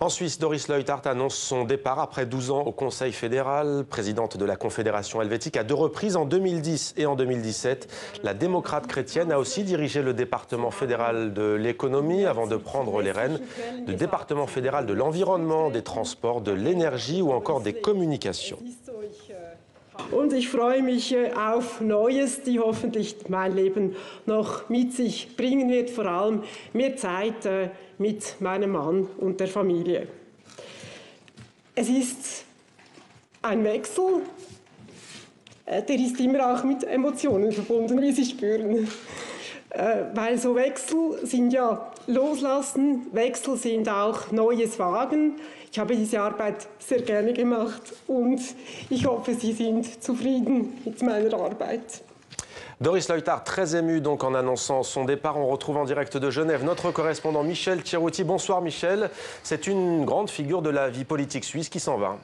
En Suisse, Doris Leuthard annonce son départ après 12 ans au Conseil fédéral. Présidente de la Confédération helvétique à 2 reprises, en 2010 et en 2017. La démocrate chrétienne a aussi dirigé le département fédéral de l'économie avant de prendre les rênes du département fédéral de l'environnement, des transports, de l'énergie ou encore des communications. Und ich freue mich auf Neues, die hoffentlich mein Leben noch mit sich bringen wird, vor allem mehr Zeit mit meinem Mann und der Familie. Es ist ein Wechsel, der ist immer auch mit Emotionen verbunden, wie Sie spüren. Weil so Wechsel sind ja Loslassen, Wechsel sind auch Neues wagen. Ich habe diese Arbeit sehr gerne gemacht und ich hoffe, Sie sind zufrieden mit meiner Arbeit. Doris Leuthard, très émue donc en annonçant son départ. On retrouve en direct de Genève notre correspondant Michel Cerutti. Bonsoir Michel, c'est une grande figure de la vie politique suisse qui s'en va.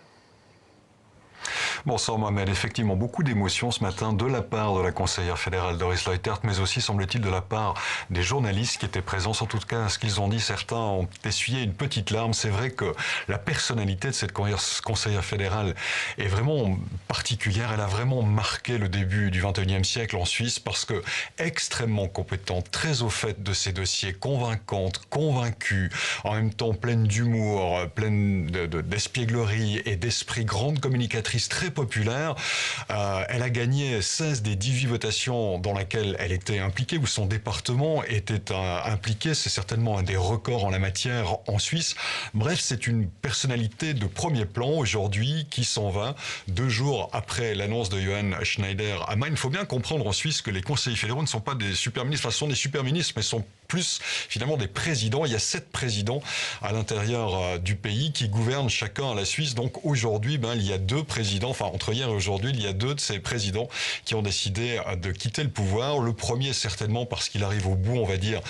Bonsoir Mohamed, effectivement beaucoup d'émotions ce matin de la part de la conseillère fédérale Doris Leuthard, mais aussi semble-t-il de la part des journalistes qui étaient présents. En tout cas, ce qu'ils ont dit, certains ont essuyé une petite larme. C'est vrai que la personnalité de cette conseillère fédérale est vraiment particulière. Elle a vraiment marqué le début du XXIe siècle en Suisse parce que extrêmement compétente, très au fait de ses dossiers, convaincante, convaincue, en même temps pleine d'humour, pleine d'espièglerie et d'esprit, grande communicatrice, très populaire. Elle a gagné 16 des 18 votations dans lesquelles elle était impliquée, où son département était impliqué. C'est certainement un des records en la matière en Suisse. Bref, c'est une personnalité de premier plan aujourd'hui qui s'en va 2 jours après l'annonce de Johann Schneider-Ammann. Il faut bien comprendre en Suisse que les conseillers fédéraux ne sont pas des super-ministres, enfin, ce sont des super-ministres, mais sont plus finalement des présidents. Il y a 7 présidents à l'intérieur du pays qui gouvernent chacun la Suisse. Donc aujourd'hui, il y a 2 présidents, enfin entre hier et aujourd'hui, il y a 2 de ces présidents qui ont décidé de quitter le pouvoir. Le premier certainement parce qu'il arrive au bout, on va dire,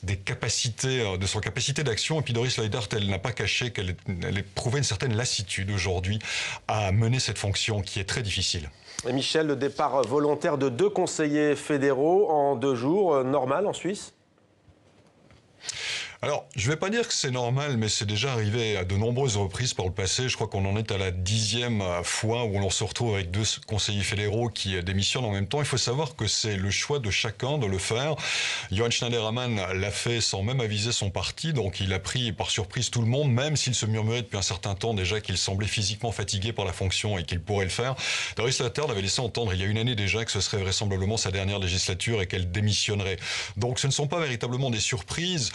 des capacités, de son capacité d'action. Et puis Doris Leuthard, elle n'a pas caché qu'elle éprouvait une certaine lassitude aujourd'hui à mener cette fonction qui est très difficile. Et Michel, le départ volontaire de 2 conseillers fédéraux en 2 jours, normal en Suisse ? Alors, je ne vais pas dire que c'est normal, mais c'est déjà arrivé à de nombreuses reprises par le passé. Je crois qu'on en est à la 10e fois où l'on se retrouve avec 2 conseillers fédéraux qui démissionnent en même temps. Il faut savoir que c'est le choix de chacun de le faire. Johann Schneider-Ammann l'a fait sans même aviser son parti, donc il a pris par surprise tout le monde, même s'il se murmurait depuis un certain temps déjà qu'il semblait physiquement fatigué par la fonction et qu'il pourrait le faire. Doris Leuthard avait laissé entendre il y a une année déjà que ce serait vraisemblablement sa dernière législature et qu'elle démissionnerait. Donc ce ne sont pas véritablement des surprises.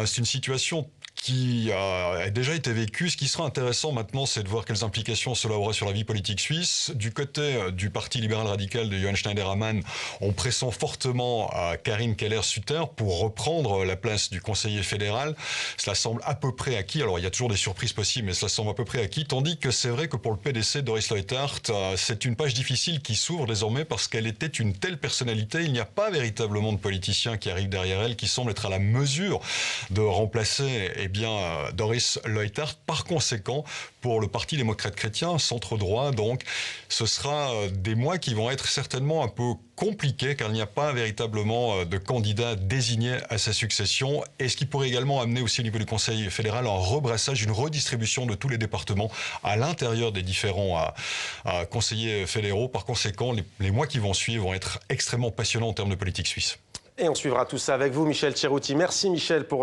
C'est une situation qui a déjà été vécue. Ce qui sera intéressant maintenant, c'est de voir quelles implications cela aura sur la vie politique suisse. Du côté du parti libéral radical de Johann Schneider-Ammann, on pressent fortement Karin Keller-Sutter pour reprendre la place du conseiller fédéral. Cela semble à peu près acquis. Alors, il y a toujours des surprises possibles, mais cela semble à peu près acquis. Tandis que c'est vrai que pour le PDC, Doris Leuthard, c'est une page difficile qui s'ouvre désormais parce qu'elle était une telle personnalité. Il n'y a pas véritablement de politicien qui arrive derrière elle, qui semble être à la mesure de remplacer Doris Leuthard. Par conséquent, pour le Parti démocrate chrétien, centre droit, donc, ce sera des mois qui vont être certainement un peu compliqués car il n'y a pas véritablement de candidat désigné à sa succession et ce qui pourrait également amener aussi au niveau du Conseil fédéral un rebrassage, une redistribution de tous les départements à l'intérieur des différents conseillers fédéraux. Par conséquent, les mois qui vont suivre vont être extrêmement passionnants en termes de politique suisse. Et on suivra tout ça avec vous, Michel Cerutti. Merci Michel pour